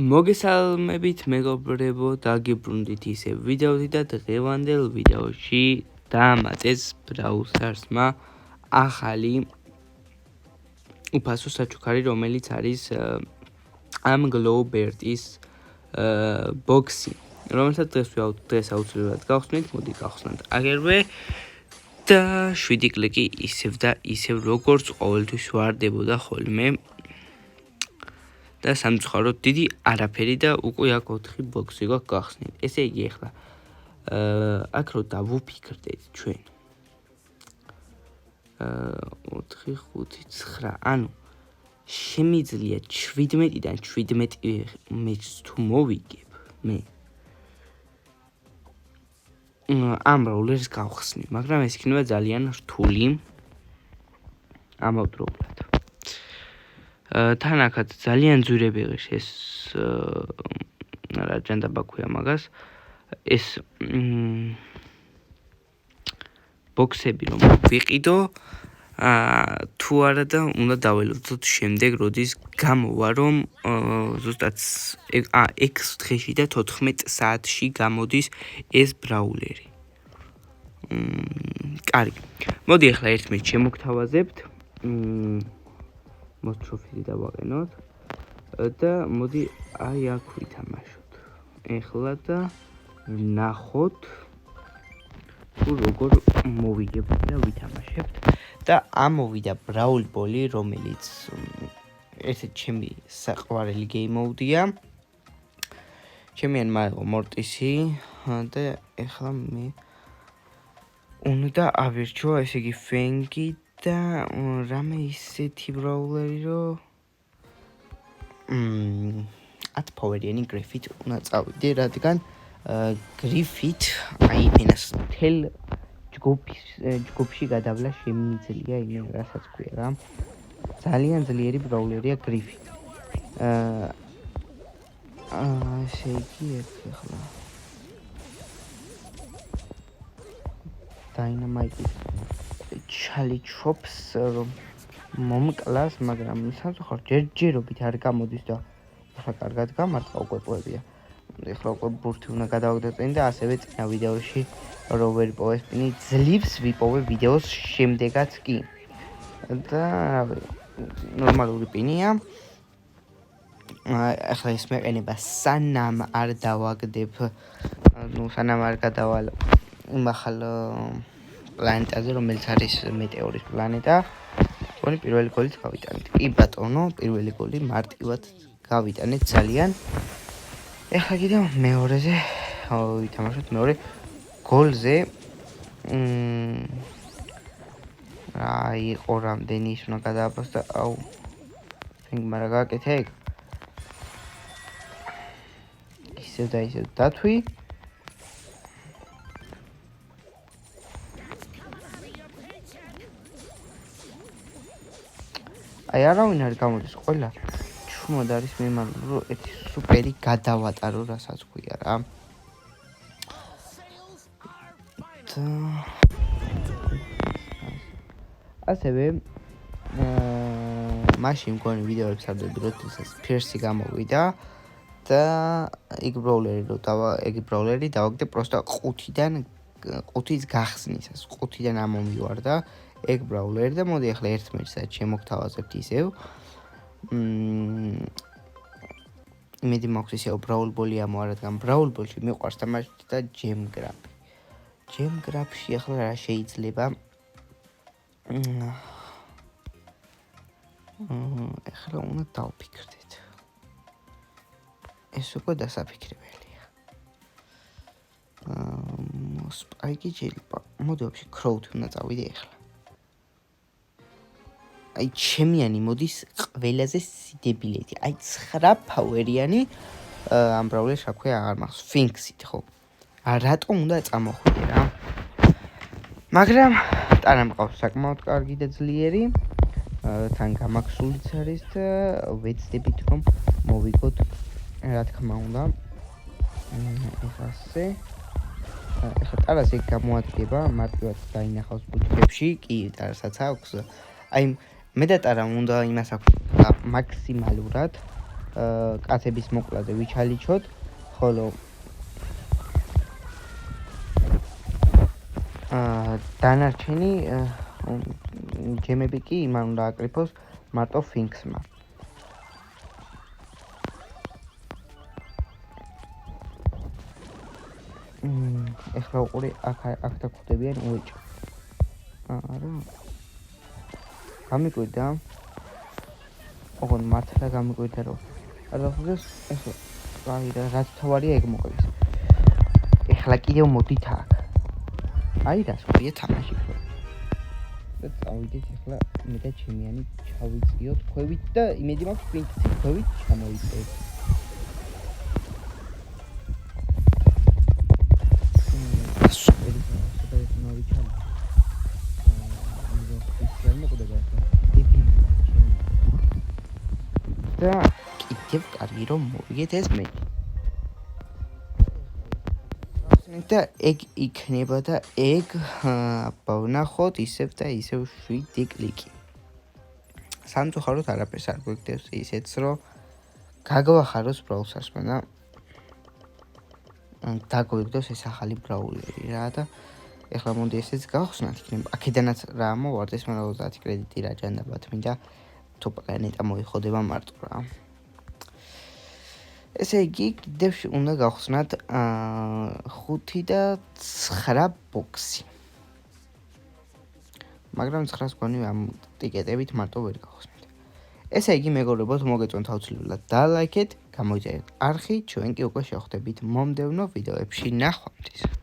მოგესალმებით მეგობრებო, დაგიბრუნდით ისევ ვიდეოთი და დღევანდელ ვიდეოში დაამატეს Brawl Stars-მა ახალი უფასო საჩუქარი, რომელიც არის ამ Glow Bird-ის ბოქსი, რომელსაც დღეს აუცილებლად გავხსნით, მოდი გავხსნათ აგერვე და 7 კლიკი ისევ და ისევ როგორც ყოველთვის ვარდებოდა ხოლმე. და სამწუხაროდ დიდი არაფერი და უკვე აქ 4 ბოქსი გვაქვს გახსნილი. ესე იგი ახლა აქ რო დავუფიქრდეთ ჩვენ 4 5 9, ანუ შემიძლია 17-დან 17 მეჩს თუ მოვიგებ მე ამ Brawlers გავხსნი, მაგრამ ეს იქნება ძალიან რთული ამავდროულად. თან აქაც ძალიან ძვირები ღირს ეს რა ჯანდაბა ქვია მაგას, ეს ბოქსები რომ ვიყიდო თუ არა და უნდა დაველოდოთ შემდეგ როდის გამოვა, რომ ზუსტად 6 დღეში და 14 საათში გამოდის ეს ბრაულერი. კარგი, მოდი ახლა ერთ მეჩს შემოგთავაზებთ, მოსტროფილი დავაყენოთ და მოდი აი აქ ვითამაშოთ ახლა და ვნახოთ თუ როგორ მოვიგებთ და ვითამაშებთ და ამოვიდა Brawl Ball, რომელიც ესეც ჩემი საყვარელი game mode-ია. ჩემიანმა აიღო მორტისი და ახლა მე უნდა ავირჩიო, ესე იგი ფენგი და რამე ისეთი Brawleri, რომ 10 ფოვერიანი გრიფით უნდა წავიდე, რადგან გრიფით აი მენას თელ ჯგუფში გადავლა შემიძლია, იმენ რასაც ქვია რა. ძალიან ძლიერი Brawlerია გრიფი. ესე იგი ახლა Dynamite Charlie Chops რომ მომკლას, მაგრამ სამწუხაროდ ჯერჯერობით არ გამოდის და ახლა კარგად გამარტყა უკვე პოებია. ახლა უკვე ბურთი უნდა გადავაგდო წინ და ასევე წინა ვიდეოში რო ვერ იპოვე სპინი, ძლივს ვიპოვე ვიდეოს შემდეგაც კი. და ნორმალური პინია. ახლა ეს მეყენება სანამ არ დავაგდებ, სანამ არ გადავალ იმ ახალ პლანეტაზე, რომელიც არის მეტეორის პლანეტა, თქვენი პირველი გოლით გავიტანეთ. კი ბატონო, პირველი გოლი მარტივად გავიტანეთ ძალიან. ახლა კიდევ მეორეზე ვითამაშოთ, მეორე გოლზე რა იყო რამდენი ის უნდა გადააბოს და აუ ფენგმა რა გააკეთა ეგ. ისევ და ისევ დათვი. აი არავინ არ გამოდის, ყველა ჩუმად არის მემარული, რომ ეს სუპერი გადავატარო, რასაც ქვია რა. ასევე მაშინ მგონი ვიდეოებს ავდები, როდესაც ფერსი გამოვიდა და ეგ ბრაულერი დავაგდე პროსტა 5-ის გახსნისას, 5-დან ამომივარდა ეგ ბრაულერი და მოდი ახლა ერთ მეჩსაც შემოგთავაზებთ ისევ. იმედი მაქვს ისევ Brawl Ball-ი ამოვა, რადგან Brawl Ball-ში მიყვარს თამაში და Gem Grab. Gem Grab-ში ახლა რა შეიძლება? ახლა უნდა დავფიქრდეთ. ეს უკვე დასაფიქრებელია. Spike შეიძლება. მოდი ვაფშე Crow-ით უნდა წავიდე ახლა. აი ჩემიანი მოდის ყველაზე სიდებილეთი. აი 9 ფავერიანი ამ Brawler-ს რა ქვია, აღარ მახსოვს, Sphinx-ით ხო? რატომ უნდა წამოხვიდე რა? მაგრამ ტანა მყავს საკმაოდ კარგი და ძლიერი. თან გამაქსულიც არის და ვეცდებით რომ მოვიგოთ, რა თქმა უნდა. ასე. ახლა ტარას ეგ გამოადგება, მარტივად დაინახავს ბუჩქებში, კი ტარასაც აქვს. აი მე და ტარა უნდა იმას აქვს მაქსიმალურად კაცების მოკლაზე ვიჩალიჩოთ, ხოლო დანარჩენი ჯემები კი იმან უნდა აკრიფოს მარტო ფინქსმა. ეხლა უყურე აქ დაგვხვდებიან უეჭო. არა. გამიკვირდა. ოღონდ მართლა გამიკვირდა რომ არ დახვდეს ეხლა რაც თავარია ეგ მოყვის. ეხლა კიდევ მოდით აქ. აი რას ქვია თამაში ხო? და წავიდეთ ეხლა მე და ჩემიანი ჩავიწიოთ ქვევით და იმედი მაქვს ფინქსი ქვევით ჩამოიწევთ. და კიდევ კარგი რომ მოვიგეთ ეს მე. და ეგ იქნება და ეგ ვნახოთ ისევ და ისევ 7 კლიკი. სამწუხაროდ არაფერს არ გვიგდებს ისეც რომ გაგვახაროს ბრაუსერსმა და დაგვიგდოს ეს ახალი ბრაუზერი რა და ეხლა მოდი ესეც გავხსნათ იქნება აქედანაც რა მოვარდეს მაგრამ 30 კრედიტი რა ჯანდაბათ მინდა თუ პლანეტა მოიხოდება მარტო რა. ესე იგი კიდევ უნდა გავხსნათ 5 და 9 ბოქსი. მაგრამ 9-ს გონი ამ ტიკეტებით მარტო ვერ გავხსნით. ესე იგი მეგობრებო თუ მოგეწონთ აუცილებლად დალაიქეთ, გამოიწერეთ არხი, ჩვენ კი უკვე შევხვდებით მომდევნო ვიდეოებში. ნახვამდის.